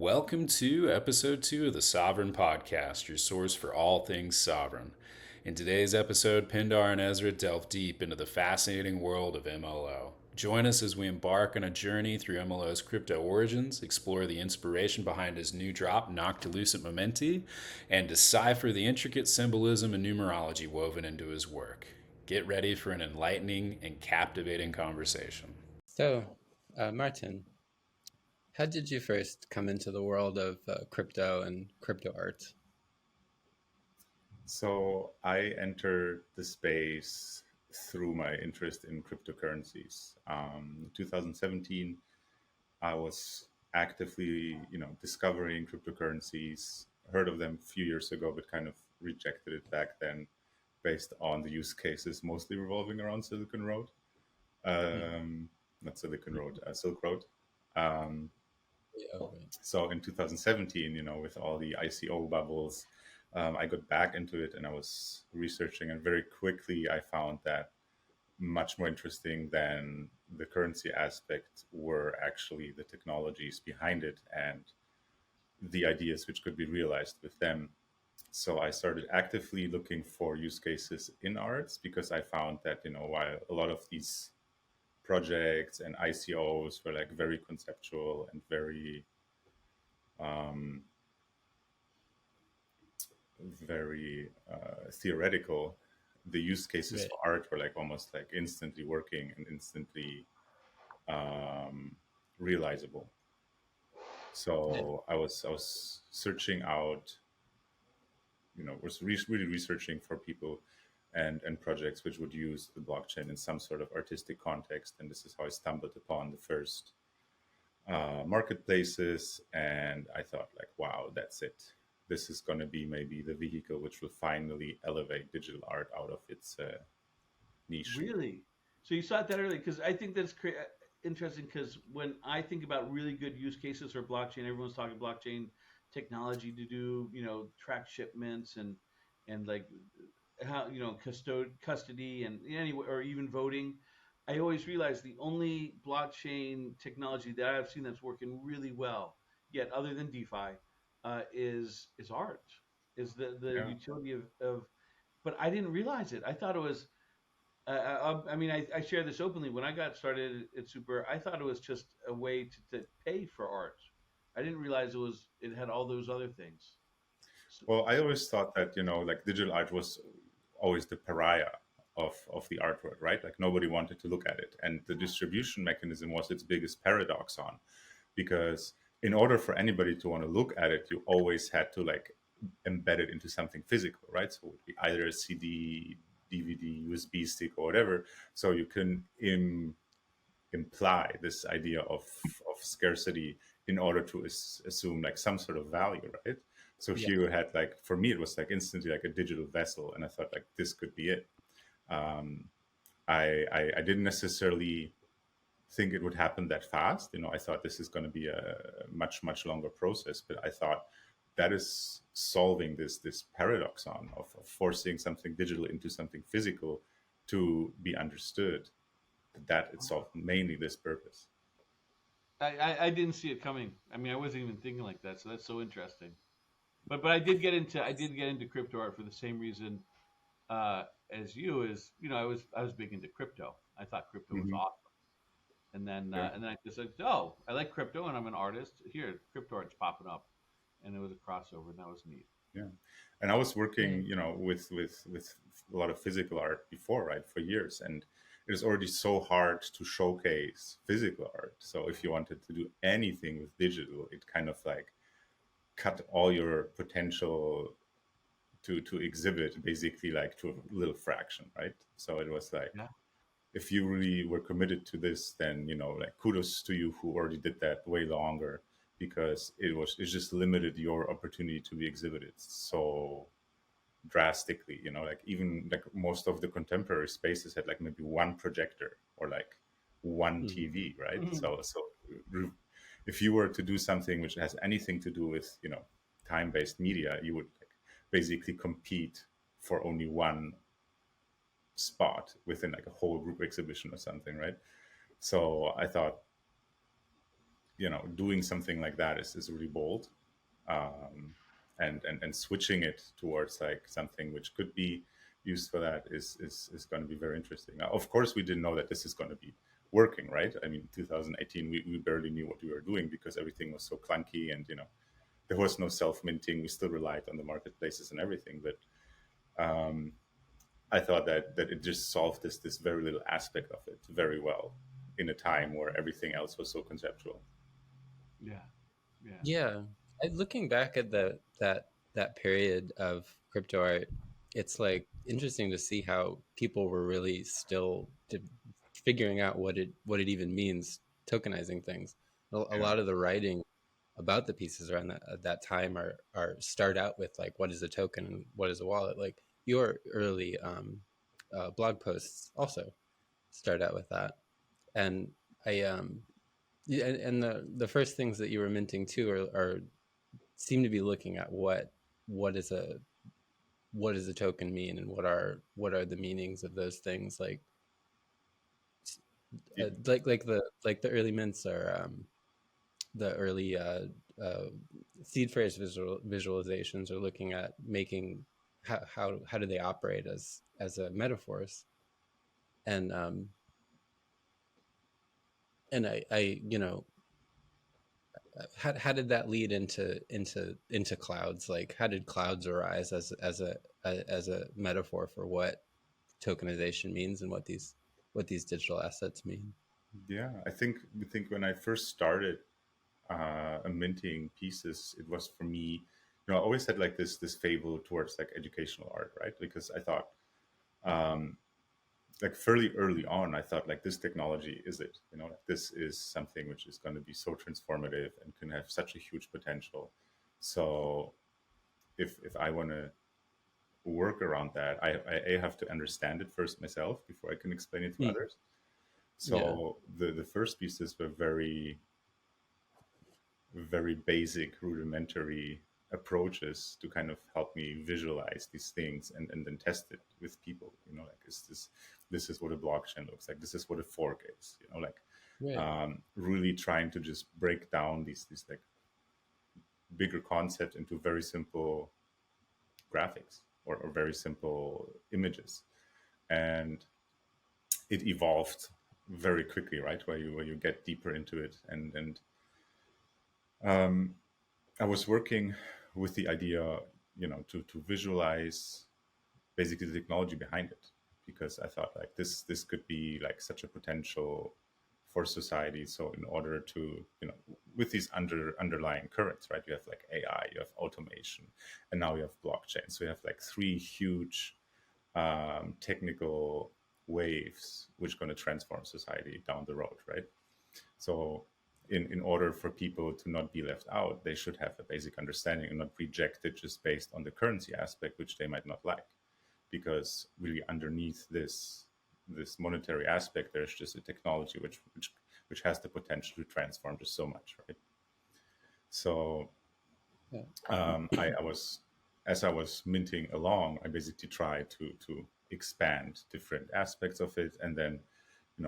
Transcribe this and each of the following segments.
Welcome to episode 2 of the SOVRN podcast, your source for all things sovereign. In today's episode, Pindar and Ezra delve deep into the fascinating world of MLO. Join us as we embark on a journey through MLO's crypto origins, explore the inspiration behind his new drop, Noctilucent Momenti, and decipher the intricate symbolism and numerology woven into his work. Get ready for an enlightening and captivating conversation. Martin, how did you first come into the world of crypto and crypto art? So I entered the space through my interest in cryptocurrencies. 2017, I was actively, discovering cryptocurrencies. Heard of them a few years ago, but kind of rejected it back then, based on the use cases mostly revolving around Silicon Road, not Silicon Road, Silk Road. Um, so in 2017, with all the ICO bubbles, I got back into it and I was researching, and very quickly I found that much more interesting than the currency aspect were actually the technologies behind it and the ideas which could be realized with them. So I started actively looking for use cases in arts, because I found that, while a lot of these projects and ICOs were like very conceptual and very um, theoretical, the use cases Right. for art were like almost like instantly working and instantly realizable. So I was searching out, really researching for people and projects which would use the blockchain in some sort of artistic context, and this is how I stumbled upon the first marketplaces, and I thought like, wow, that's it. This is going to be maybe the vehicle which will finally elevate digital art out of its niche. Really? So you saw it that early? Because I think that's interesting. Because when I think about really good use cases for blockchain, everyone's talking blockchain technology to do, track shipments and like how custody and or even voting. I always realize the only blockchain technology that I've seen that's working really well, yet other than DeFi, is art, is the Yeah. utility of. But I didn't realize it. I thought it was I mean, I share this openly. When I got started at Super, I thought it was just a way to pay for art. I didn't realize it had all those other things. So, Well, I always thought that, like digital art was always the pariah of the art world, right? Like nobody wanted to look at it. And the distribution mechanism was its biggest paradox on, because in order for anybody to want to look at it, you always had to like embed it into something physical, right? So it would be either a CD, DVD, USB stick, or whatever. So you can imply this idea of scarcity in order to assume like some sort of value, right? So Yeah. here you had like, for me, it was like instantly like a digital vessel, and I thought like this could be it. Um, I didn't necessarily think it would happen that fast. I thought this is going to be a much longer process, but I thought that is solving this paradox of forcing something digital into something physical to be understood. That it solved mainly this purpose. I didn't see it coming. I mean, I wasn't even thinking like that. So that's so interesting. But I did get into crypto art for the same reason as you. Is I was big into crypto. I thought crypto was Hmm. awesome. And then I just said, oh, I like crypto and I'm an artist. Here, crypto art's popping up, and it was a crossover, and that was neat. Yeah, and I was Yeah. working, with a lot of physical art before, right, for years, and it is already so hard to showcase physical art. So if you wanted to do anything with digital, it kind of like cut all your potential to exhibit basically like to a little fraction, right? So it was like, Yeah. if you really were committed to this, then like kudos to you who already did that way longer, because it just limited your opportunity to be exhibited so drastically. Like even like most of the contemporary spaces had like maybe one projector or like one Mhm. TV, right? Mhm. So re- if you were to do something which has anything to do with time-based media, you would like basically compete for only one spot within like a whole group exhibition or something, right? So I thought doing something like that is really bold. And switching it towards like something which could be used for that is going to be very interesting. Now, of course, we didn't know that this is going to be working, right? I mean, 2018, we barely knew what we were doing because everything was so clunky, and there was no self-minting. We still relied on the marketplaces and everything, but I thought that it just solved this very little aspect of it very well in a time where everything else was so conceptual. Yeah. Looking back at that period of crypto art, it's like interesting to see how people were really still figuring out what it even means, tokenizing things. A lot of the writing about the pieces around that time are start out with like, what is a token and what is a wallet? Like your early blog posts also start out with that. And I yeah, and the first things that you were minting too are seem to be looking at what is a token mean, and what are the meanings of those things, like the early mints are the early seed phrase visualizations are looking at making how do they operate as a metaphors, and I how did that lead into clouds? Like, how did clouds arise as a metaphor for what tokenization means and what these digital assets mean? Yeah, I think when I first started minting pieces, it was for me, I always had like this fable towards like educational art, right? Because I thought, like fairly early on, I thought like this technology is it, like this is something which is going to be so transformative and can have such a huge potential. So if I want to work around that, I have to understand it first myself before I can explain it to others. So the first pieces were very, very basic, rudimentary approaches to kind of help me visualize these things and then test it with people. Like, this is what a blockchain looks like. This is what a fork is. Really trying to just break down these like bigger concepts into very simple graphics or very simple images, and it evolved very quickly, right? Where you get deeper into it, and I was working with the idea, to visualize basically the technology behind it, because I thought like this could be like such a potential for society. So in order to, with these underlying currents, right? You have like AI, you have automation, and now you have blockchain. So you have like three huge technical waves which are going to transform society down the road, right? So in order for people to not be left out, they should have a basic understanding and not reject it just based on the currency aspect, which they might not like. Because really underneath this monetary aspect, there's just a technology which has the potential to transform just so much, right? So as I was minting along, I basically tried to expand different aspects of it, and then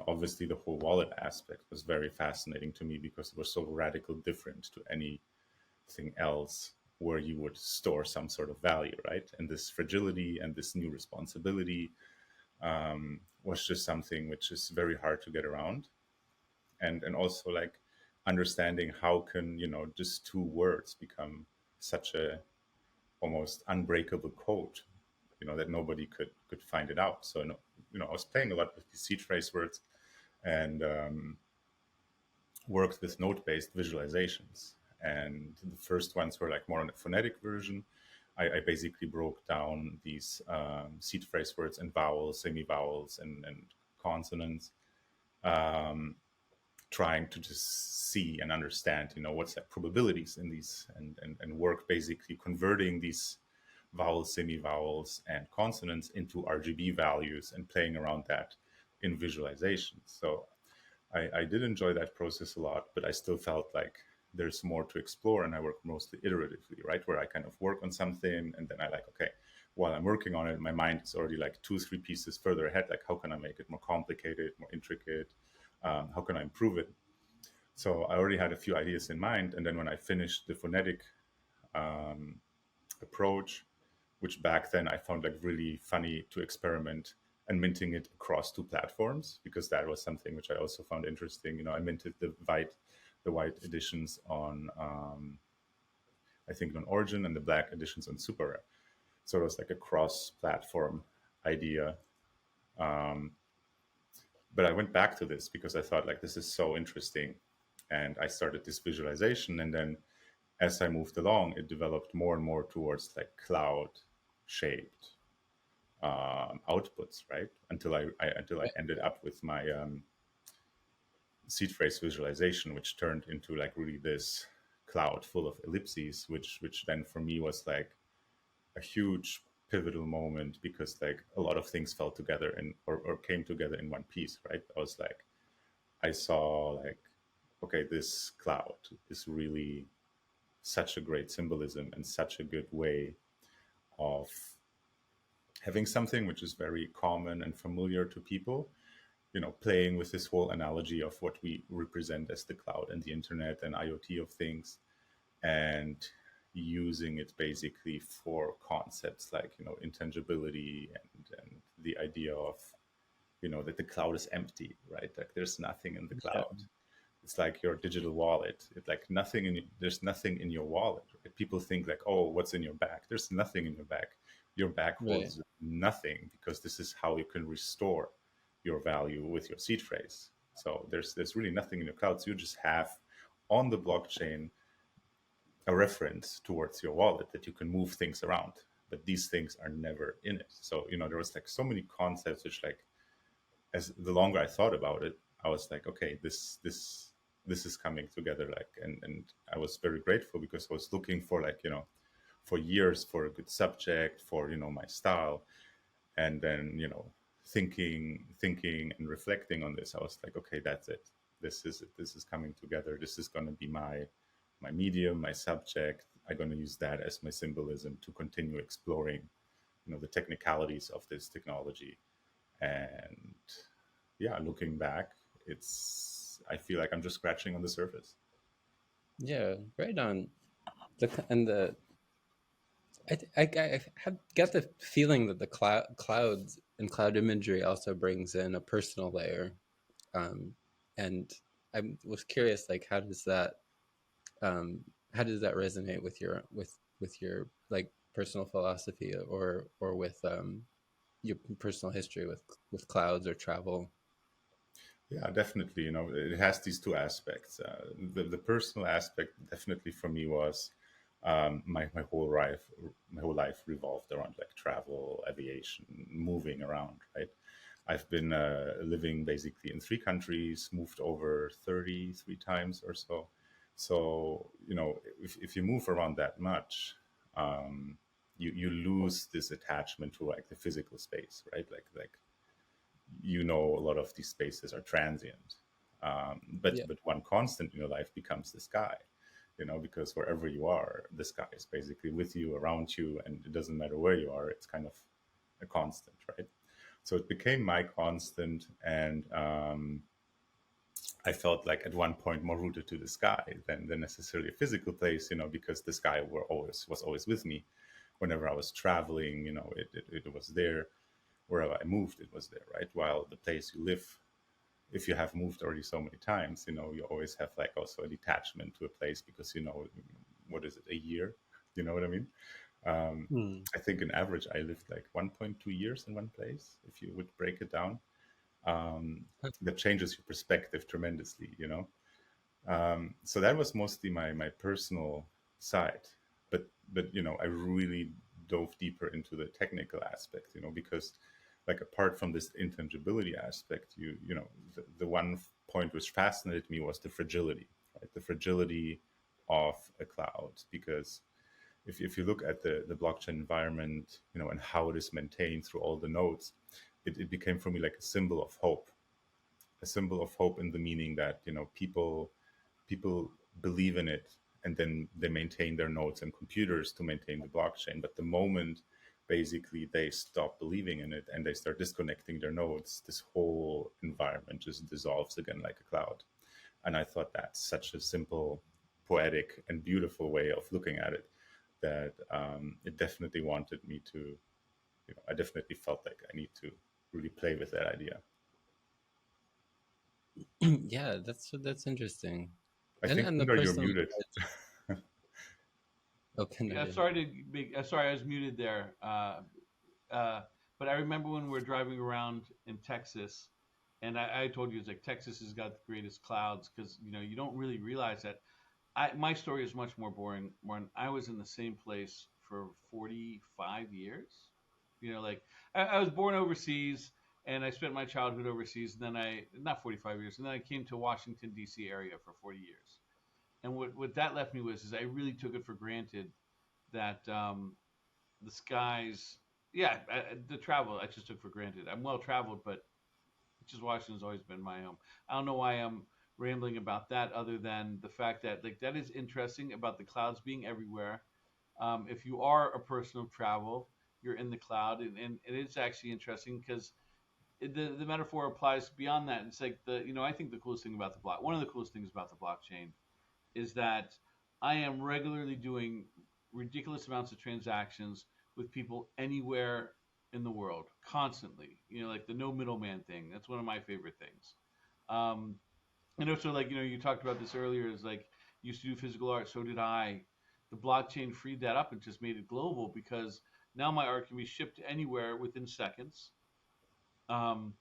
obviously the whole wallet aspect was very fascinating to me because it was so radically different to anything else where you would store some sort of value, right? And this fragility and this new responsibility was just something which is very hard to get around. And also like understanding how can, just two words become such a almost unbreakable code, that nobody could find it out. So, I was playing a lot with these seed phrase words and worked with node-based visualizations. And the first ones were like more on a phonetic version. I basically broke down these seed phrase words and vowels, semi-vowels, and consonants, trying to just see and understand, what's like probabilities in these, and work basically converting these vowels, semi-vowels, and consonants into RGB values and playing around that in visualization. So I did enjoy that process a lot, but I still felt like there's more to explore, and I work mostly iteratively, right? Where I kind of work on something, and then I like, okay, while I'm working on it, my mind is already like 2-3 pieces further ahead. Like, how can I make it more complicated, more intricate? How can I improve it? So I already had a few ideas in mind. And then when I finished the phonetic approach, which back then I found like really funny to experiment and minting it across two platforms, because that was something which I also found interesting. I minted the white editions on I think on Origin and the black editions on SOVRN. So it was like a cross-platform idea. But I went back to this because I thought like this is so interesting, and I started this visualization. And then as I moved along, it developed more and more towards like cloud-shaped outputs, right? Until I ended up with my seed phrase visualization, which turned into like really this cloud full of ellipses, which then for me was like a huge pivotal moment, because like a lot of things fell together and or came together in one piece, right? I saw like, okay, this cloud is really such a great symbolism and such a good way of having something which is very common and familiar to people, playing with this whole analogy of what we represent as the cloud and the internet and IoT of things, and using it basically for concepts like, intangibility and the idea of, that the cloud is empty, right? Like there's nothing in the cloud. Yeah. It's like your digital wallet. It's like there's nothing in your wallet. Right? People think like, oh, what's in your bag? There's nothing in your bag. Your bag holds nothing, because this is how you can restore your value with your seed phrase. So there's really nothing in your cloud. So you just have on the blockchain a reference towards your wallet that you can move things around, but these things are never in it. So, there was like so many concepts which, like, as the longer I thought about it, I was like, okay, this is coming together. Like, and I was very grateful, because I was looking for like, for years for a good subject for, my style. And then, thinking and reflecting on this, I was like, okay, that's it. This is it. This is coming together. This is going to be my medium, my subject. I'm going to use that as my symbolism to continue exploring, the technicalities of this technology. And yeah, looking back, I feel like I'm just scratching on the surface. Yeah, right on. I have got the feeling that the clouds and cloud imagery also brings in a personal layer, and I was curious, like, how does that resonate with your like personal philosophy, or with your personal history with clouds or travel? Yeah, definitely. It has these two aspects. The personal aspect definitely for me was my whole life revolved around like travel, aviation, moving around. Right, I've been living basically in 3 countries, moved over 33 times or so. So if you move around that much, you lose this attachment to like the physical space, right? Like a lot of these spaces are transient. But one constant in your life becomes the sky, because wherever you are, the sky is basically with you, around you, and it doesn't matter where you are, it's kind of a constant, right? So it became my constant, and I felt like at one point more rooted to the sky than necessarily a physical place, because the sky was always with me. Whenever I was traveling, it was there. Wherever I moved, it was there, right? While the place you live, if you have moved already so many times, you always have like also a detachment to a place, because, what is it, a year? You know what I mean? I think on average, I lived like 1.2 years in one place, if you would break it down. That changes your perspective tremendously, So that was mostly my personal side. But I really dove deeper into the technical aspect, because like apart from this intangibility aspect, the one point which fascinated me was the fragility, right? The fragility of a cloud, because if you look at the blockchain environment, and how it is maintained through all the nodes, it became for me like a symbol of hope. A symbol of hope in the meaning that, people believe in it, and then they maintain their nodes and computers to maintain the blockchain. But the moment basically they stop believing in it and they start disconnecting their nodes, this whole environment just dissolves again like a cloud. And I thought that's such a simple, poetic, and beautiful way of looking at it that it definitely wanted me to, I definitely felt like I need to really play with that idea. Yeah, that's interesting. I think And the Pindar, you're personal muted. Pindar, Yeah, sorry, I was muted there. But I remember when we were driving around in Texas, and I told you it's like Texas has got the greatest clouds because you don't really realize that. My story is much more boring. When I was in the same place for 45 years, like I was born overseas and I spent my childhood overseas. And then not 45 years, and then I came to Washington D.C. area for 40 years. And what that left me was is I really took it for granted that the skies, yeah, the travel I just took for granted. I'm well traveled, but just Washington's always been my home. I don't know why I'm rambling about that, other than the fact that like that is interesting about the clouds being everywhere. If you are a person of travel, you're in the cloud, and it is actually interesting because the metaphor applies beyond that. It's like I think the coolest thing about one of the coolest things about the blockchain is that I am regularly doing ridiculous amounts of transactions with people anywhere in the world, constantly. Like the no middleman thing. That's one of my favorite things. Um, and also, like you talked about this earlier, is like you used to do physical art, so did I. The blockchain freed that up and just made it global because now my art can be shipped anywhere within seconds. Um,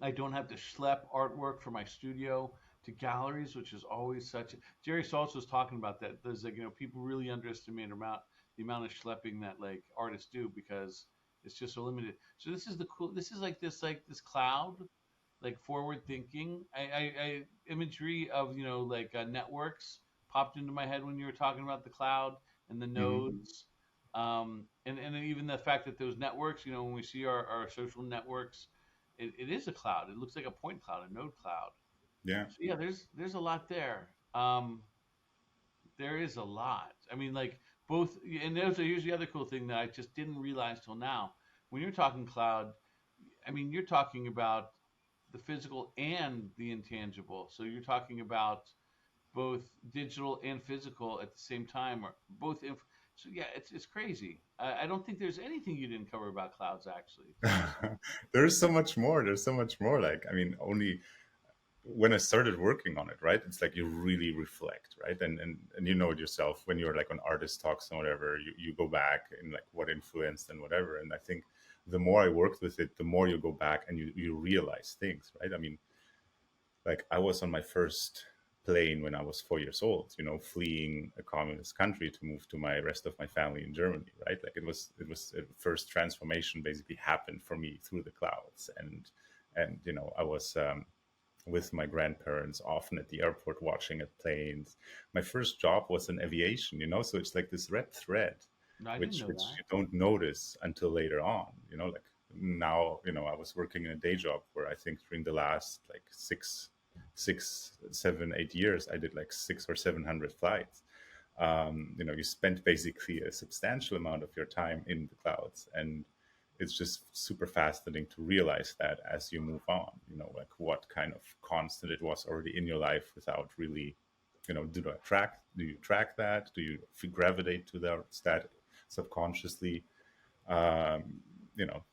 I don't have to schlep artwork from my studio to galleries, which is always such. Jerry Saltz was talking about that. There's like people really underestimate the amount of schlepping that like artists do because it's just so limited. So this is the cool. This is like this cloud, like forward thinking. I imagery of like networks popped into my head when you were talking about the cloud and the Mhm. nodes. And even the fact that those networks, when we see our social networks, it is a cloud. It looks like a point cloud, a node cloud. Yeah. So yeah, there's a lot there. There is a lot. I mean, like both, and here's the other cool thing that I just didn't realize till now. When you're talking cloud, I mean, you're talking about the physical and the intangible. So you're talking about both digital and physical at the same time, or both. So yeah, it's crazy. I don't think there's anything you didn't cover about clouds actually. There's so much more. There's so much more. Like, I mean, only when I started working on it, right? It's like you really reflect, right? And you know it yourself when you're like on artist talks and whatever, you go back and like what influenced and whatever. And I think the more I worked with it, the more you go back and you realize things, right? I mean, like I was on my first plane when I was 4 years old, fleeing a communist country to move to my rest of my family in Germany, right? Like it was a first transformation basically happened for me through the clouds. And I was with my grandparents often at the airport watching at planes. My first job was in aviation, so it's like this red thread No, I didn't which know which that. you don't notice until later on, like now, I was working in a day job where I think during the last like 6, 7, 8 years I did like 600 or 700 flights. You spend basically a substantial amount of your time in the clouds, and it's just super fascinating to realize that as you move on, like what kind of constant it was already in your life without really, do you track that? Do you gravitate to that subconsciously? Um, you know,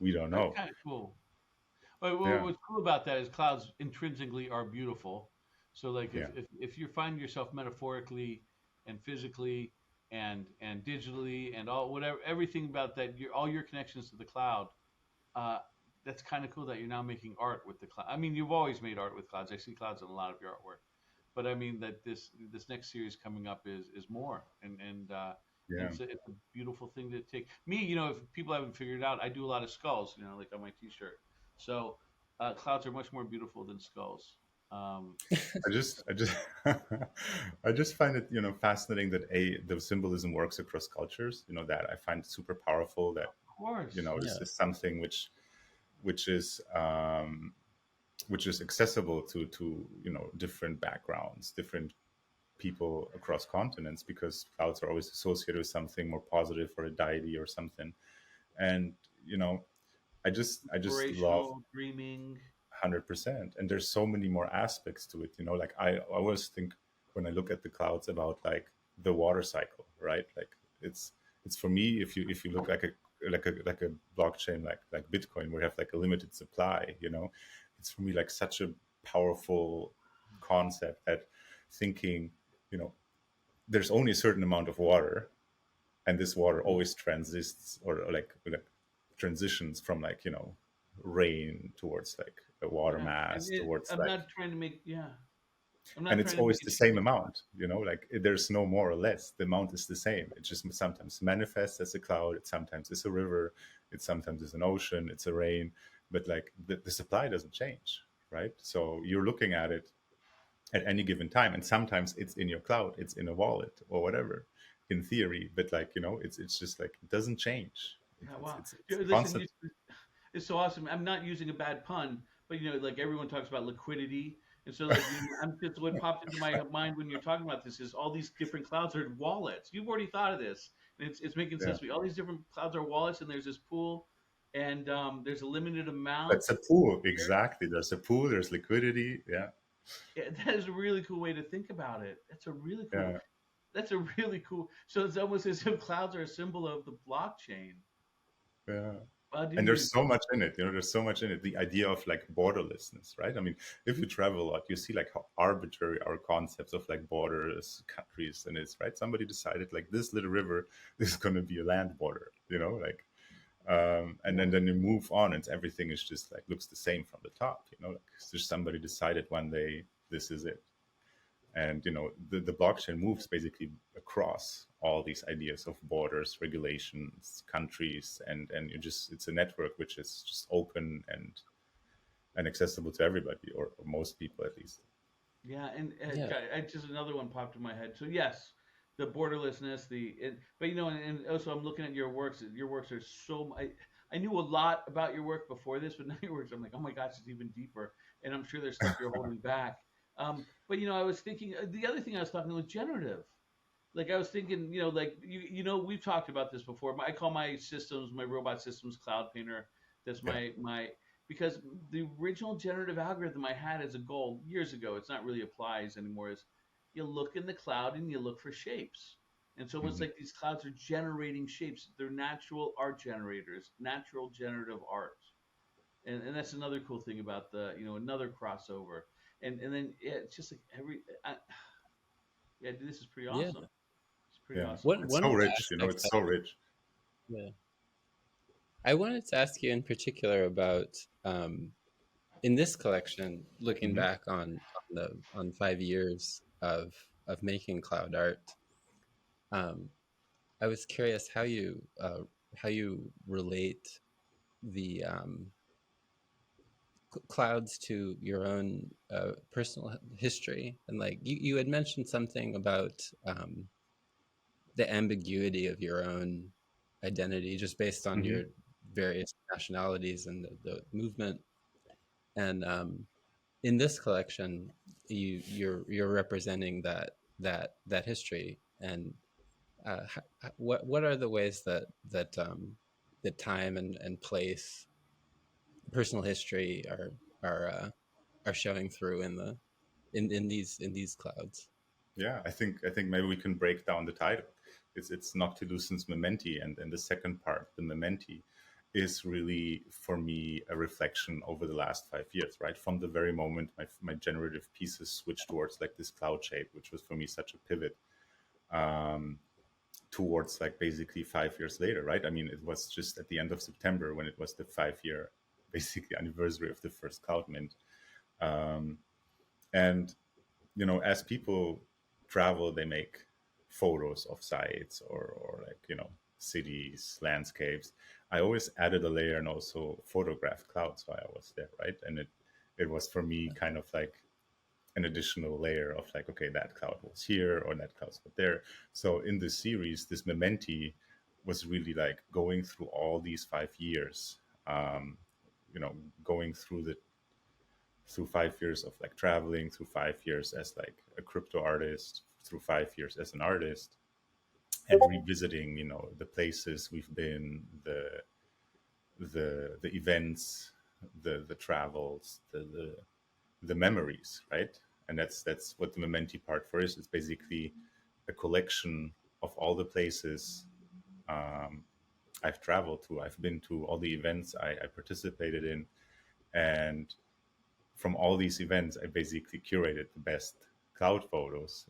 we don't That's know. kind of cool. But Yeah, what's cool about that is clouds intrinsically are beautiful. So like yeah, if you find yourself metaphorically and physically and digitally and all whatever everything about that, all your connections to the cloud, uh, that's kind of cool that you're now making art with the cloud. I mean, you've always made art with clouds. I see clouds in a lot of your artwork, but I mean that this next series coming up is more and yeah. it's a beautiful thing to take. Me, if people haven't figured it out, I do a lot of skulls, like on my T-shirt. So clouds are much more beautiful than skulls. Um, I just I just find it fascinating that the symbolism works across cultures. That I find super powerful. That of course, this yeah, is something which is which is accessible to different backgrounds, different people across continents, because clouds are always associated with something more positive or a deity or something. And I just love inspirational, dreaming. 100%. And there's so many more aspects to it, like I always think when I look at the clouds about like the water cycle, right? Like it's for me, if you look like a blockchain like Bitcoin, where you have like a limited supply, it's for me like such a powerful concept that thinking, there's only a certain amount of water, and this water always transits or like transitions from like rain towards like a water mass towards I'm like, not trying to make I'm not and it's trying to always make the it same amount, like there's no more or less, the amount is the same. It just sometimes manifests as a cloud, it sometimes is a river, it sometimes is an ocean, it's a rain, but like the supply doesn't change, right? So you're looking at it at any given time, and sometimes it's in your cloud, it's in a wallet or whatever, in theory, but like it's just like it doesn't change. Yeah, wow. It's Listen, constant. it's so awesome. I'm not using a bad pun, but like everyone talks about liquidity, and so like I'm just what popped into my mind when you're talking about this is all these different clouds are wallets. You've already thought of this, and it's making Yeah, sense to me. All these different clouds are wallets, and there's this pool, and there's a limited amount. that's a pool, exactly. There's a pool, there's liquidity. Yeah, Yeah, that is a really cool way to think about it. That's a really cool. yeah. That's a really cool. So it's almost as if clouds are a symbol of the blockchain. Yeah. I didn't And even. there's so much in it, there's so much in it. The idea of like borderlessness, right? I mean, if you travel a lot, you see like how arbitrary our concepts of like borders, countries, and it's right. Somebody decided like this little river, this is going to be a land border, like, and then you move on, and everything is just like looks the same from the top, like just somebody decided one day this is it. And the blockchain moves basically across all these ideas of borders, regulations, countries, and it's a network which is just open and accessible to everybody, or most people at least. Yeah, and Yeah. just another one popped in my head. So yes, the borderlessness, but and also I'm looking at your works. Your works are so. I knew a lot about your work before this, but now your works, I'm like, oh my gosh, it's even deeper. And I'm sure there's stuff you're holding back. But I was thinking the other thing I was talking was generative. Like I was thinking, like we've talked about this before. I call my robot systems Cloud Painter. That's Yeah. my because the original generative algorithm I had as a goal years ago, it's not really applies anymore, is you look in the cloud and you look for shapes. And so it's Mhm. like these clouds are generating shapes. They're natural art generators, natural generative art. And that's another cool thing about another crossover. And then it's just like this is pretty Yeah. awesome. It's pretty Yeah, awesome. One it's one so of the rich, aspects it's that so rich. yeah. I wanted to ask you in particular about in this collection, looking Hmm. back on 5 years of making cloud art. I was curious how you relate the clouds to your own personal history, and like you had mentioned something about the ambiguity of your own identity just based on Hmm. your various nationalities and the movement. And in this collection, you're representing that history. And what are the ways that time and place, personal history are showing through in these clouds? Yeah, I think maybe we can break down the title. It's Noctilucent's Mementi, and the second part, the Mementi, is really for me a reflection over the last 5 years, right? From the very moment my generative pieces switched towards like this cloud shape, which was for me such a pivot, um, towards like basically 5 years later, right? I mean, it was just at the end of September when it was the 5 year basically anniversary of the first cloud mint. Um, and as people travel, they make photos of sites or like cities, landscapes. I always added a layer and also photographed clouds while I was there, right? And it was for me kind of like an additional layer of like, okay, that cloud was here or that cloud was there. So in this series, this Mementi was really like going through all these 5 years, um, going through 5 years of like traveling, through 5 years as like a crypto artist, through 5 years as an artist, and revisiting the places we've been, the events, the travels, the memories, right? And that's what the mementi part for is. It's basically a collection of all the places I've traveled to. I've been to all the events I participated in, and from all these events, I basically curated the best cloud photos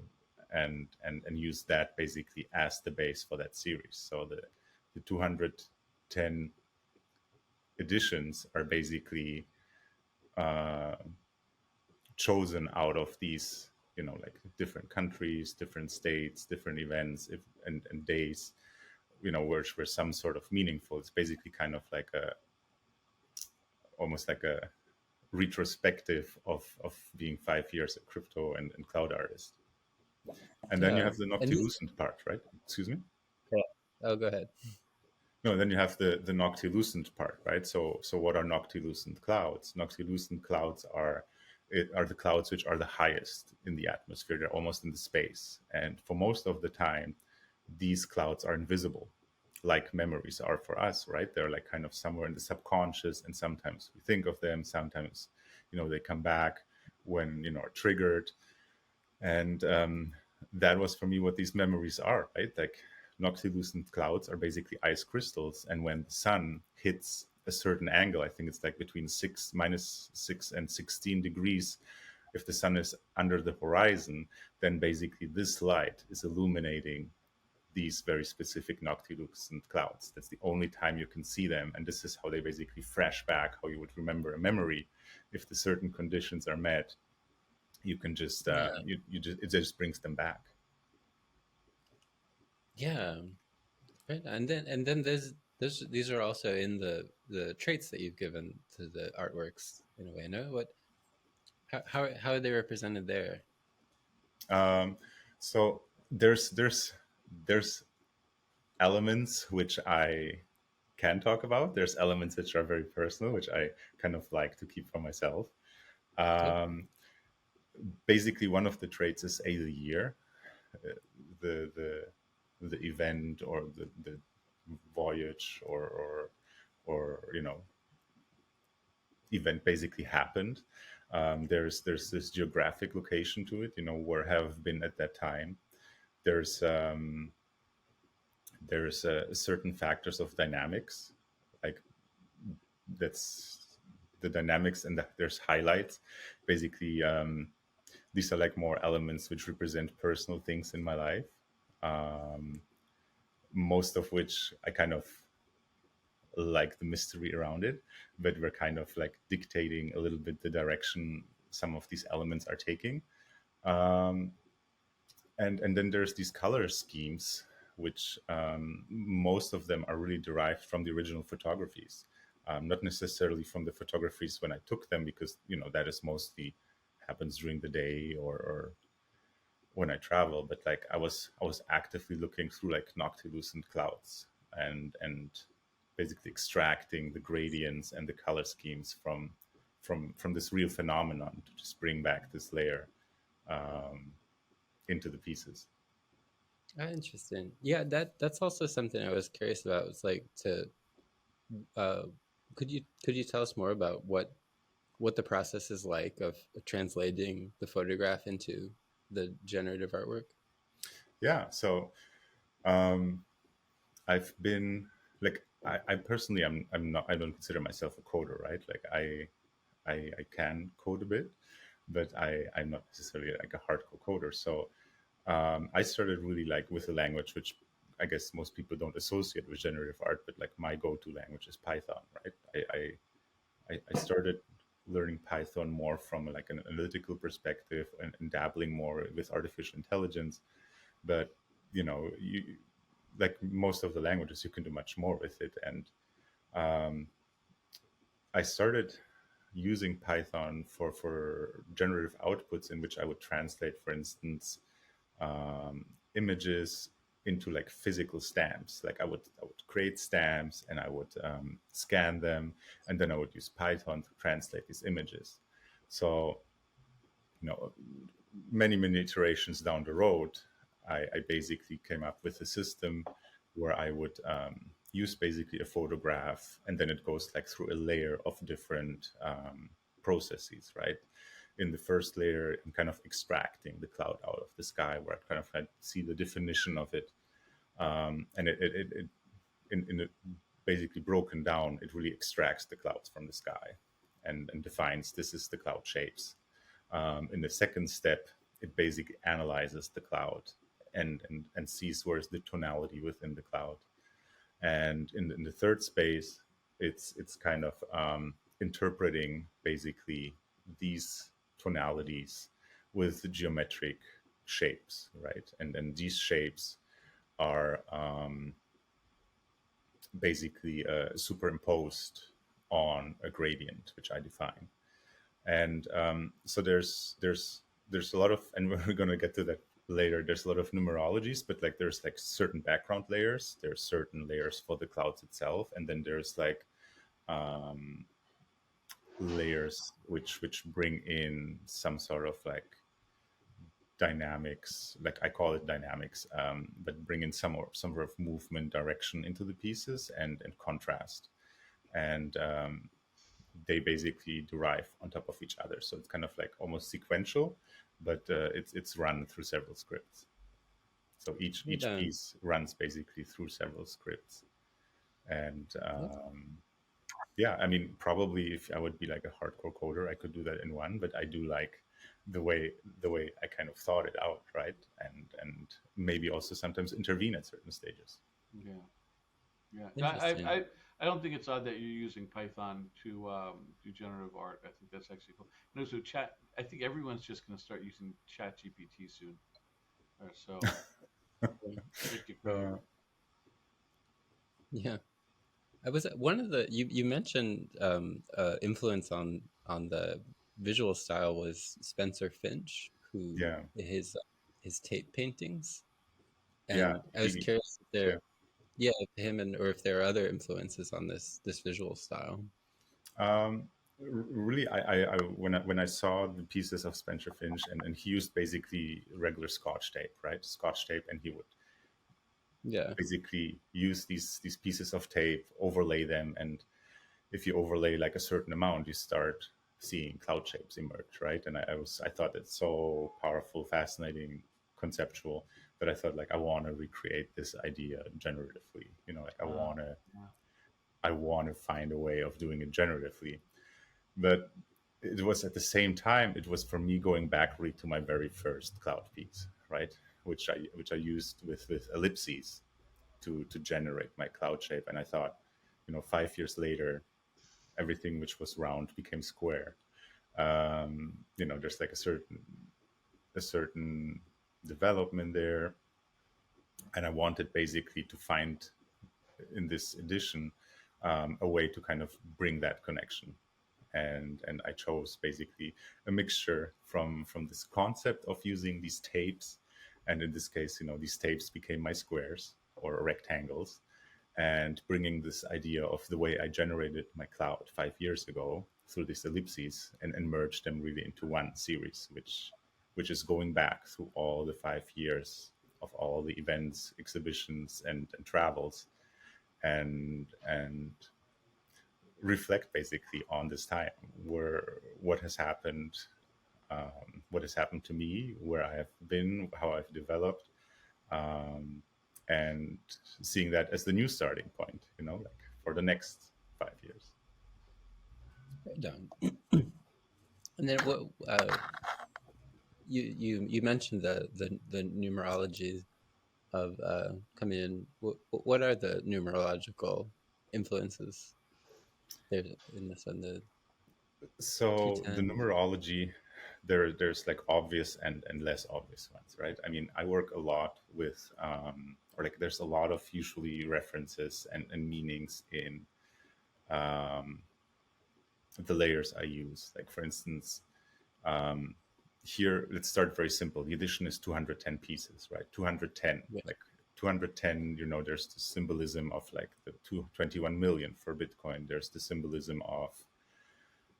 and used that basically as the base for that series. So the 210 editions are basically chosen out of these, like different countries, different states, different events, and days, where some sort of meaningful. It's basically kind of like almost like a retrospective of being 5 years a crypto and cloud artist. And then you have the Noctilucent part, right? Excuse me? Yeah. Oh, go ahead. No, then you have the Noctilucent part, right? So what are Noctilucent clouds? Noctilucent clouds are the clouds which are the highest in the atmosphere. They're almost in the space. And for most of the time, these clouds are invisible, like memories are for us, right? They're like kind of somewhere in the subconscious, and sometimes we think of them. Sometimes, they come back when, are triggered. And that was for me what these memories are, right? Like Noctilucent clouds are basically ice crystals. And when the sun hits a certain angle, I think it's like between -6 and 16 degrees, if the sun is under the horizon, then basically this light is illuminating these very specific Noctilucent clouds. That's the only time you can see them. And this is how they basically flash back, how you would remember a memory. If the certain conditions are met, you can just, it just brings them back. Yeah. Right. And then there's these are also in the traits that you've given to the artworks in a way. No, how are they represented there? So there's elements which I can talk about. There's elements which are very personal, which I kind of like to keep for myself. Basically, one of the traits is the year, the event or the voyage or event basically happened. There's this geographic location to it, where have been at that time. There's certain factors of dynamics, like that's the dynamics, and there's highlights. Basically, these are like more elements which represent personal things in my life, most of which I kind of like the mystery around it, but we're kind of like dictating a little bit the direction some of these elements are taking. And then there's these color schemes, which most of them are really derived from the original photographies, not necessarily from the photographies when I took them, because that is mostly happens during the day or when I travel. But like I was actively looking through like Noctilucent clouds and basically extracting the gradients and the color schemes from this real phenomenon to just bring back this layer into the pieces. Interesting. Yeah, that's also something I was curious about. It's like could you tell us more about what the process is like of translating the photograph into the generative artwork? Yeah, so I've been like I personally I don't consider myself a coder, right? Like I can code a bit, but I'm not necessarily like a hardcore coder. So I started really like with a language which I guess most people don't associate with generative art, but like my go-to language is Python, right? I started learning Python more from like an analytical perspective and dabbling more with artificial intelligence. But you like most of the languages, you can do much more with it. And I started using Python for generative outputs in which I would translate, for instance, images into like physical stamps. Like I would create stamps and I would scan them, and then I would use Python to translate these images. So, many iterations down the road, I basically came up with a system where I would use basically a photograph, and then it goes like through a layer of different processes, right? In the first layer, I'm kind of extracting the cloud out of the sky, where I kind of like see the definition of it, and it in a, basically broken down, it really extracts the clouds from the sky and defines this is the cloud shapes. In the second step, it basically analyzes the cloud and sees where's the tonality within the cloud. And in the third space, it's kind of interpreting basically these tonalities with the geometric shapes, right? And these shapes are basically superimposed on a gradient, which I define. And so there's a lot of, and we're going to get to that later, there's a lot of numerologies, but like there's like certain background layers, there's certain layers for the clouds itself, and then there's like layers which bring in some sort of like dynamics, like I call it dynamics, but bring in some sort of movement, direction into the pieces, and contrast. And they basically derive on top of each other. So it's kind of like almost sequential, but it's run through several scripts. So each piece runs basically through several scripts. And yeah, I mean, probably if I would be like a hardcore coder, I could do that in one, but I do like the way I kind of thought it out, right? And maybe also sometimes intervene at certain stages. Yeah. I don't think it's odd that you're using Python to do generative art. I think that's actually cool. No, so I think everyone's just going to start using ChatGPT soon. Or so. Yeah. I was one of the you mentioned influence on the visual style was Spencer Finch, who his tape paintings. And I was curious if there him and or if there are other influences on this visual style. Really, I when I saw the pieces of Spencer Finch, and he used basically regular Scotch tape, right? Scotch tape, and he would basically use these pieces of tape, overlay them, and if you overlay like a certain amount, you start seeing cloud shapes emerge, right? And I thought it's so powerful, fascinating, conceptual, that I thought like I want to recreate this idea generatively. You know, like I want to find a way of doing it generatively. But it was at the same time, it was for me going back really to my very first cloud piece, right? Which I used with ellipses to generate my cloud shape. And I thought, 5 years later, everything which was round became square. There's like a certain development there. And I wanted basically to find in this edition a way to kind of bring that connection. And I chose basically a mixture from this concept of using these tapes. And in this case, these tapes became my squares or rectangles, and bringing this idea of the way I generated my cloud 5 years ago through these ellipses and merged them really into one series, which is going back through all the 5 years of all the events, exhibitions, and travels, and reflect basically on this time, where what has happened to me, where I have been, how I've developed, and seeing that as the new starting point, like for the next 5 years. Right down. And then what you mentioned the numerology of coming in. What are the numerological influences there in this one? So the numerology, there's like obvious and less obvious ones, right? I mean, I work a lot with, there's a lot of usually references and meanings in the layers I use. Like for instance, here, let's start very simple. The edition is 210 pieces, right? 210, like 210, there's the symbolism of like the 21 million for Bitcoin. There's the symbolism of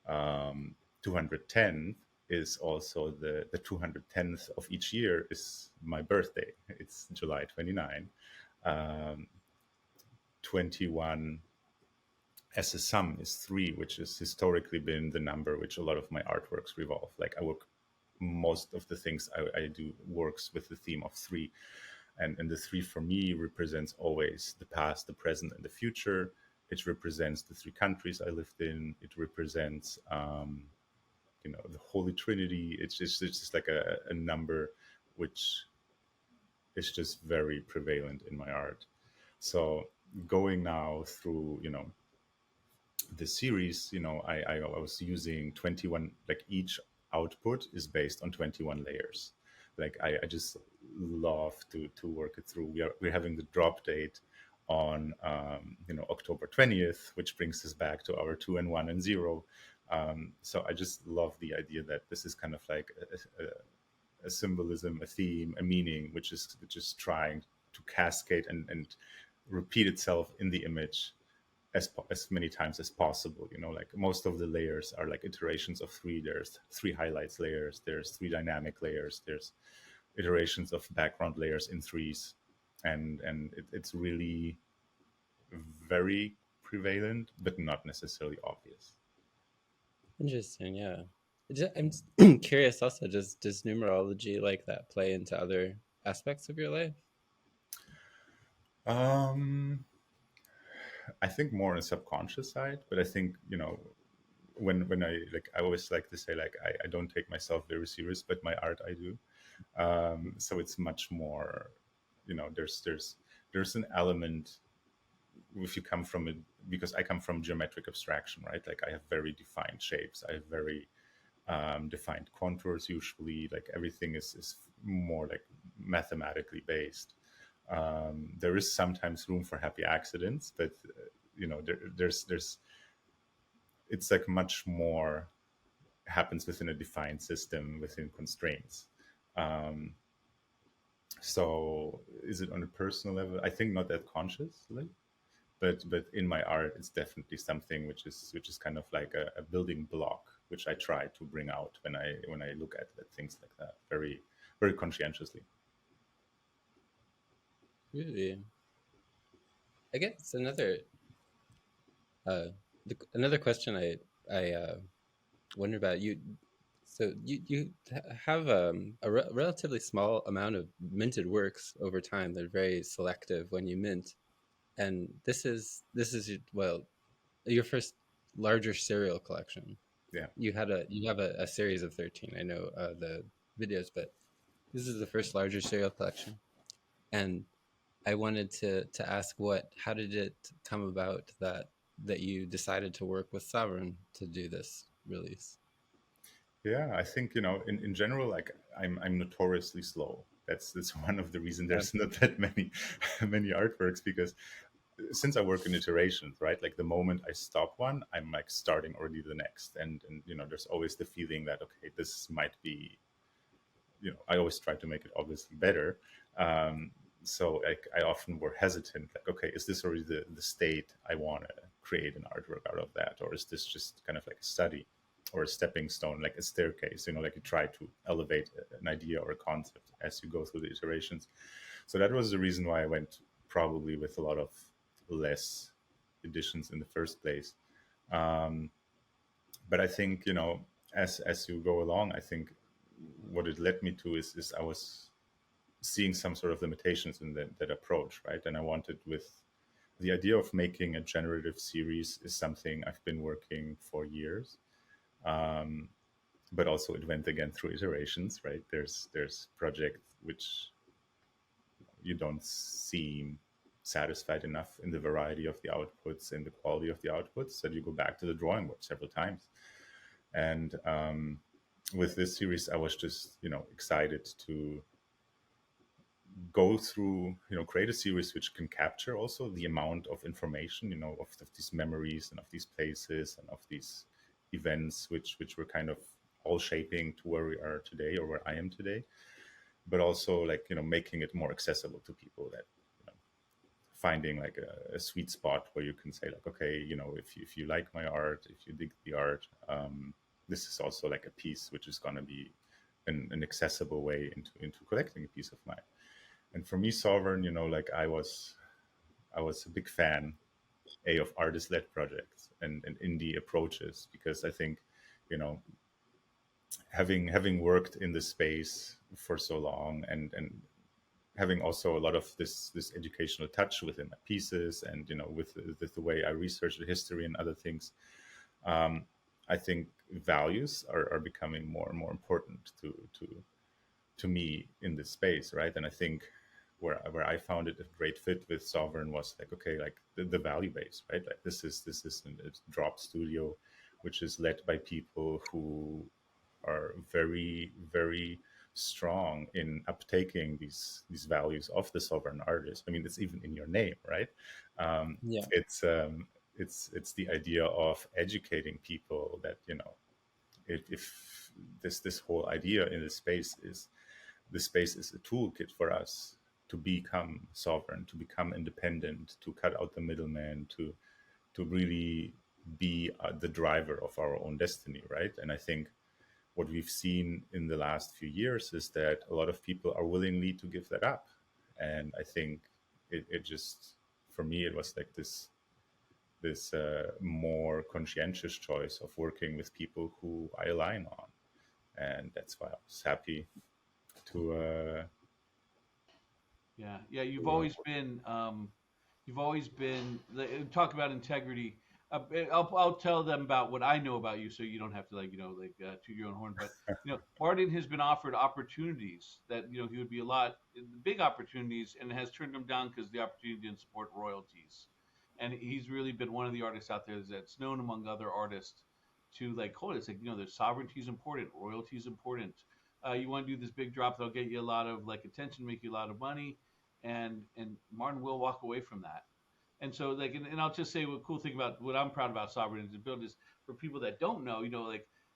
210 is also the 210th of each year is my birthday. It's July 29. 21 as a sum is 3, which has historically been the number which a lot of my artworks revolve. Like I work, most of the things I do works with the theme of 3. And the 3 for me represents always the past, the present, and the future. It represents the 3 countries I lived in. It represents, the Holy Trinity. It's just like a number which is just very prevalent in my art. So going now through, the series, I was using 21, like each output is based on 21 layers. Like I just love to work it through. We're having the drop date on October 20th, which brings us back to our 2 and 1 and 0. So I just love the idea that this is kind of like a symbolism, a theme, a meaning, which is trying to cascade and repeat itself in the image as many times as possible. Like most of the layers are like iterations of 3. There's 3 highlights layers, there's 3 dynamic layers, there's iterations of background layers in 3s, and it's really very prevalent, but not necessarily obvious. Interesting, yeah. I'm curious also, does numerology like that play into other aspects of your life? I think more on a subconscious side, but I think, when I always like to say, like, I don't take myself very serious, but my art I do. So it's much more, there's an element, if you come from it, because I come from geometric abstraction, right? Like I have very defined shapes. I have very defined contours usually. Like everything is more like mathematically based. There is sometimes room for happy accidents, but there's it's like much more happens within a defined system, within constraints. So is it on a personal level? I think not that consciously, but in my art, it's definitely something which is kind of like a building block, which I try to bring out when I look at things like that very, very conscientiously. Really, I guess another question I wonder about you. So you have a relatively small amount of minted works over time. They're very selective when you mint, and this is your first larger serial collection. Yeah, you have a series of 13. I know the videos, but this is the first larger serial collection, and I wanted to ask how did it come about that you decided to work with SOVRN to do this release? yeah. I think in general, like I'm notoriously slow. That's one of the reasons there's not that many many artworks, because since I work in iterations, right? Like the moment I stop one, I'm like starting already the next, and there's always the feeling that okay, this might be, I always try to make it obviously better. So I often were hesitant, like, okay, is this already the state I want to create an artwork out of that, or is this just kind of like a study or a stepping stone, like a staircase? Like you try to elevate an idea or a concept as you go through the iterations. So that was the reason why I went probably with a lot of less editions in the first place. But I think as you go along, I think what it led me to is I was seeing some sort of limitations in that approach, right? And I wanted, with the idea of making a generative series, is something I've been working for years. But also it went again through iterations, right? There's projects which you don't seem satisfied enough in the variety of the outputs and the quality of the outputs that you go back to the drawing board several times. And with this series, I was just excited to go through, create a series which can capture also the amount of information, of these memories and of these places and of these events which were kind of all shaping to where we are today, or where I am today, but also like making it more accessible to people, that finding like a sweet spot where you can say like, okay, if you like my art, if you dig the art, this is also like a piece which is going to be an accessible way into collecting a piece of mine. And for me, SOVRN, like I I was a big fan of artist-led projects and indie approaches, because I think, you know, having worked in this space for so long, and having also a lot of this educational touch within my pieces, and, you know, with the way I research the history and other things, I think values are becoming more and more important to me in this space, right? And I think where I found it a great fit with SOVRN was like, okay, like the value base, right? Like this is a drop studio, which is led by people who are very, very strong in uptaking these values of the sovereign artist. I mean, it's even in your name, right? Yeah. It's the idea of educating people that, you know, if this whole idea in this space is a toolkit for us to become sovereign, to become independent, to cut out the middleman, to really be the driver of our own destiny, right? And I think what we've seen in the last few years is that a lot of people are willingly to give that up. And I think it just, for me, it was like this more conscientious choice of working with people who I align on. And that's why I was happy to You've always been talk about integrity. I'll tell them about what I know about you, so you don't have to toot your own horn. But Martin has been offered opportunities that he would be big opportunities, and has turned them down because the opportunity didn't support royalties. And he's really been one of the artists out there that's known among other artists to hold it. It's there's sovereignty is important, royalty is important. You want to do this big drop that'll get you a lot of attention, make you a lot of money, and Martin will walk away from that. And so and I'll just say what cool thing about what I'm proud about SOVRN is build is for people that don't know,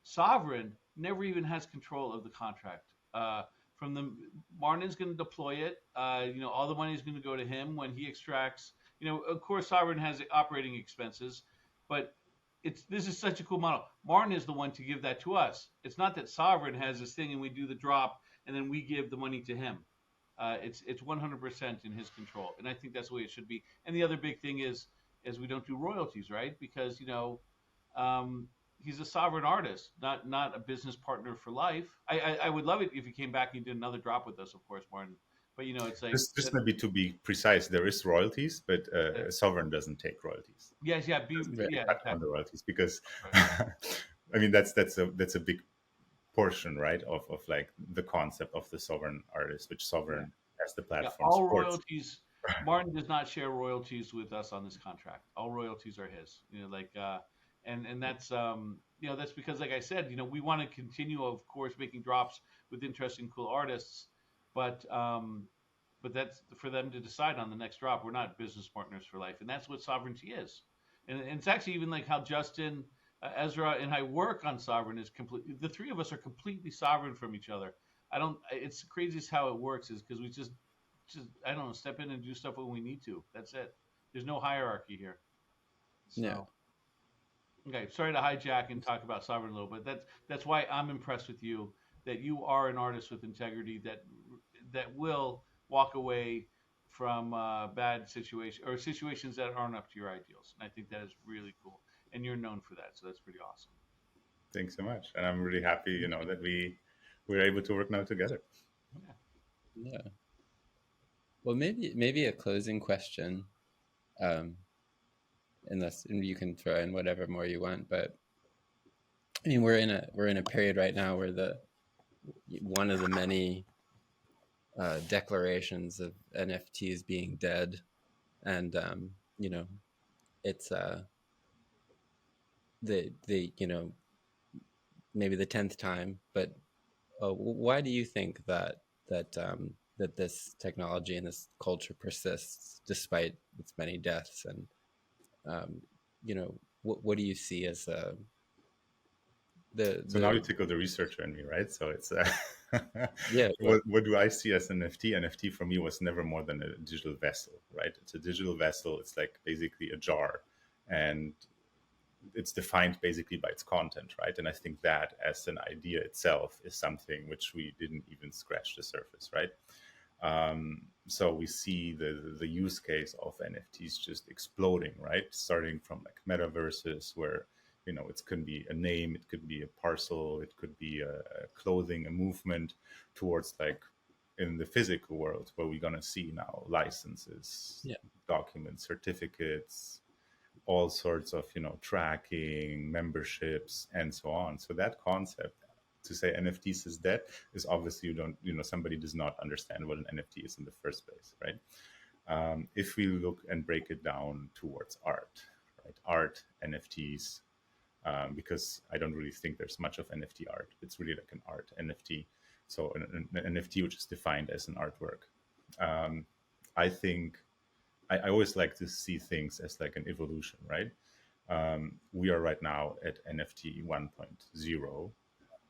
SOVRN never even has control of the contract. From the Martin is going to deploy it. All the money is going to go to him when he extracts. Of course, SOVRN has operating expenses, but this is such a cool model. Martin is the one to give that to us. It's not that SOVRN has this thing and we do the drop and then we give the money to him. It's 100% in his control, and I think that's the way it should be. And the other big thing is we don't do royalties, right? Because he's a sovereign artist, not a business partner for life. I would love it if he came back and did another drop with us, of course, Martin. But it's like just maybe to be precise, there is royalties, but SOVRN doesn't take royalties. Yes, on the royalties, because I mean that's a big portion, right, of like the concept of the sovereign artist, which SOVRN as the platform all supports. Royalties. Martin does not share royalties with us on this contract. All royalties are his. And that's that's because, like I said, we want to continue, of course, making drops with interesting, cool artists, but that's for them to decide on the next drop. We're not business partners for life, and that's what sovereignty is. And it's actually even like how Justin, Ezra, and I work on SOVRN is completely. The three of us are completely sovereign from each other. It's craziest how it works is because we just I don't know, step in and do stuff when we need to. That's it. There's no hierarchy here. So, yeah. Okay, sorry to hijack and talk about SOVRN a little, but that's why I'm impressed with you, that you are an artist with integrity that will walk away from bad situations or situations that aren't up to your ideals. And I think that is really cool. And you're known for that, so that's pretty awesome. Thanks so much, and I'm really happy, that we're able to work now together. Yeah. Well, maybe a closing question, unless you can throw in whatever more you want. But I mean, we're in a period right now where one of the many declarations of NFTs being dead, and it's the maybe the 10th time. But why do you think that this technology and this culture persists despite its many deaths? And what do you see as now you tickle the researcher in me, right? So it's yeah. What do I see as NFT? NFT for me was never more than a digital vessel, right? It's a digital vessel. It's like basically a jar, and it's defined basically by its content, right? And I think that as an idea itself is something which we didn't even scratch the surface, right? So we see the use case of NFTs just exploding, right? Starting from like metaverses where, you know, it could be a name, it could be a parcel, it could be a clothing, a movement, towards like in the physical world where we're gonna see now licenses, Yeah. documents, certificates, all sorts of, you know, tracking, memberships, and so on. So that concept, to say NFTs is dead, is obviously, somebody does not understand what an NFT is in the first place, right? If we look and break it down towards art, right? Art, NFTs, because I don't really think there's much of NFT art. It's really like an art NFT. So an NFT, which is defined as an artwork. I think I always like to see things as like an evolution, right? We are right now at NFT 1.0,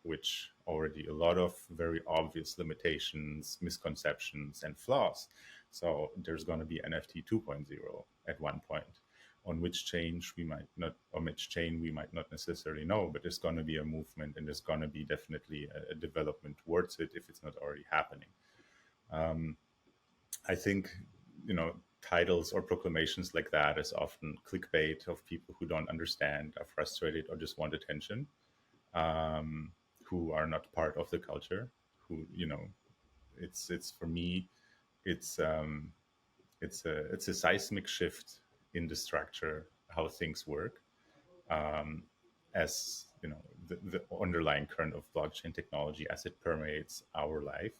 which already a lot of very obvious limitations, misconceptions, and flaws. So there's going to be NFT 2.0 at one point, on which change we might not, or which chain we might not necessarily know, but there's going to be a movement, and there's going to be definitely a development towards it if it's not already happening. I think, titles or proclamations like that is often clickbait of people who don't understand, are frustrated, or just want attention, who are not part of the culture. Who, it's for me, it's a seismic shift in the structure, how things work, as the underlying current of blockchain technology as it permeates our life.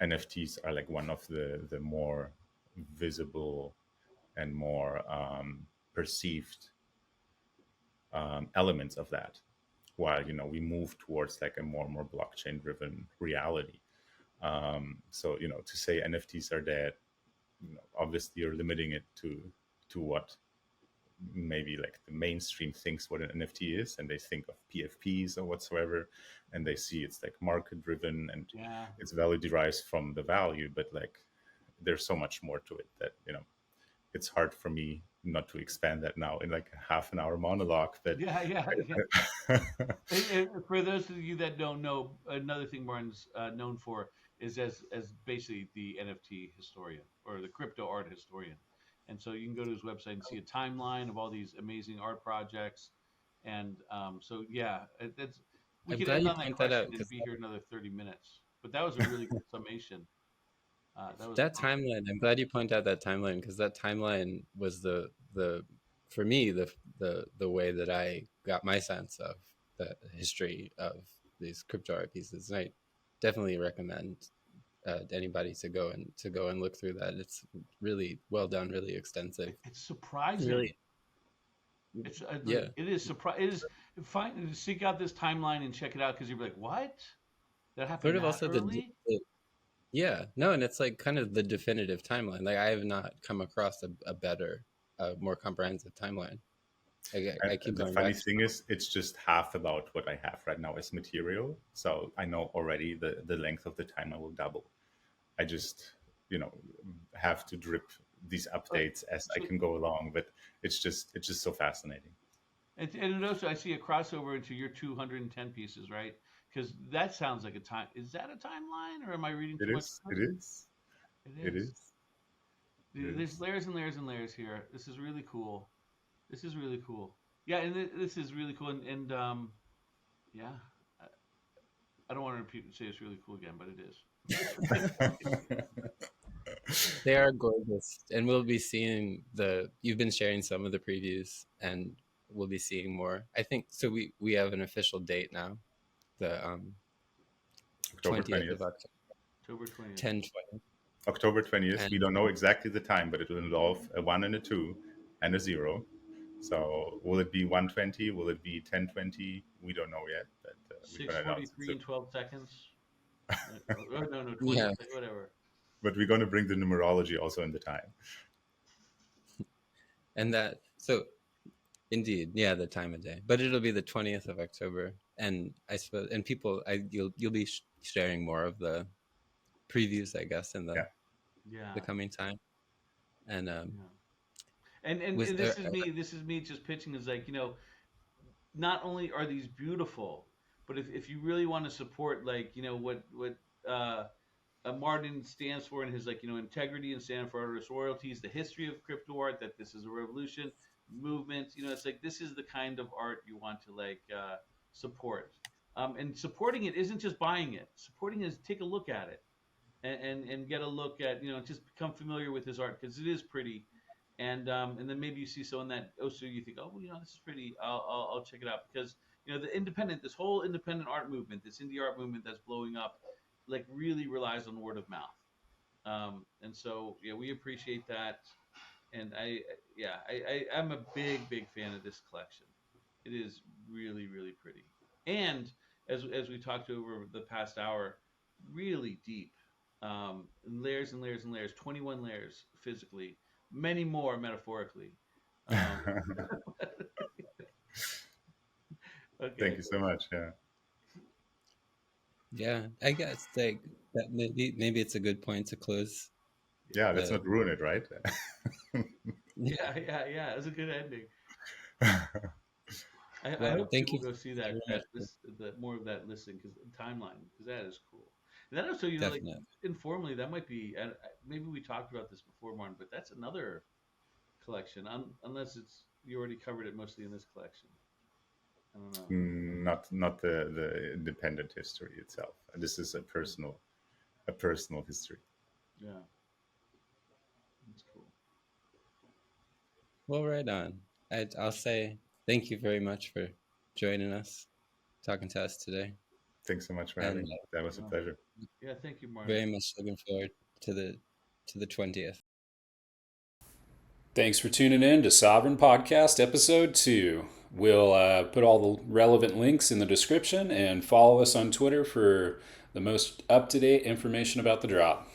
NFTs are like one of the more visible and more perceived elements of that, while we move towards like a more and more blockchain driven reality. So to say NFTs are dead, obviously you're limiting it to what maybe like the mainstream thinks what an NFT is, and they think of PFPs or whatsoever, and they see it's like market driven, and its value derives from the value, but like there's so much more to it that it's hard for me not to expand that now in like a half an hour monologue. But for those of you that don't know, another thing Martin's known for is as basically the NFT historian or the crypto art historian. And so you can go to his website and see a timeline of all these amazing art projects. And so, we could end on that question and be here another 30 minutes. But that was a really good summation. That timeline, I'm glad you point out that timeline, because that timeline was the for me the way that I got my sense of the history of these crypto art pieces. And I definitely recommend anybody to go and look through that. It's really well done, really extensive. It's surprising. Really, it is surprising. It is fine to seek out this timeline and check it out, because you're like, what? That happened sort of also early? And it's like kind of the definitive timeline. Like I have not come across a better, more comprehensive timeline. I keep the funny thing is, it's just half about what I have right now as material. So I know already the length of the timeline will double. I just, have to drip these updates as I can go along. But it's just so fascinating. And also, I see a crossover into your 210 pieces, right? Because that sounds like a time. Is that a timeline, or am I reading too much? It is. There's layers and layers and layers here. This is really cool. Yeah, and this is really cool. And I don't want to say it's really cool again, but it is. They are gorgeous, and we'll be seeing you've been sharing some of the previews, and we'll be seeing more. I think so. We have an official date now. The October 20th of October. 20th. 10/20. October 20th. We don't know exactly the time, but it will involve a 1 and a 2 and a 0. So will it be 1:20? Will it be 10:20? We don't know yet. But 6:43 and 12 seconds. No, 20, whatever. But we're going to bring the numerology also in the time. And indeed, the time of day. But it'll be the 20th of October, and I suppose, and people, you'll be sharing more of the previews, I guess, in the coming time. And and this is me just pitching is like, not only are these beautiful, but if you really want to support, like, what Martin stands for in his integrity and stand for artist royalties, the history of crypto art, that this is a revolution movement. It's like this is the kind of art you want to support. And supporting it isn't just buying it. Supporting it is take a look at it and get a look at just become familiar with his art because it is pretty. And then maybe you see someone that so you think, oh well, this is pretty. I'll check it out because this whole independent art movement, this indie art movement that's blowing up, like really relies on word of mouth. And so we appreciate that. And I'm a big fan of this collection. It is really really pretty, and as we talked over the past hour, really deep, layers and layers and layers, 21 layers physically, many more metaphorically. Okay. Thank you so much. Yeah, I guess that maybe it's a good point to close. Yeah, let's not ruin it, right? Yeah. It's a good ending. I hope people go see that more of that listing because timeline, because that is cool. And then also, informally, that might be, maybe we talked about this before, Martin, but that's another collection, unless you already covered it mostly in this collection. I don't know. Not the independent history itself. This is a personal history. Yeah, that's cool. Well, right on. I'll say thank you very much for joining us, talking to us today. Thanks so much for having me. That was a pleasure. Yeah, thank you, Martin. Very much looking forward to the 20th. Thanks for tuning in to SOVRN Podcast Episode 2. We'll put all the relevant links in the description and follow us on Twitter for the most up-to-date information about the drop.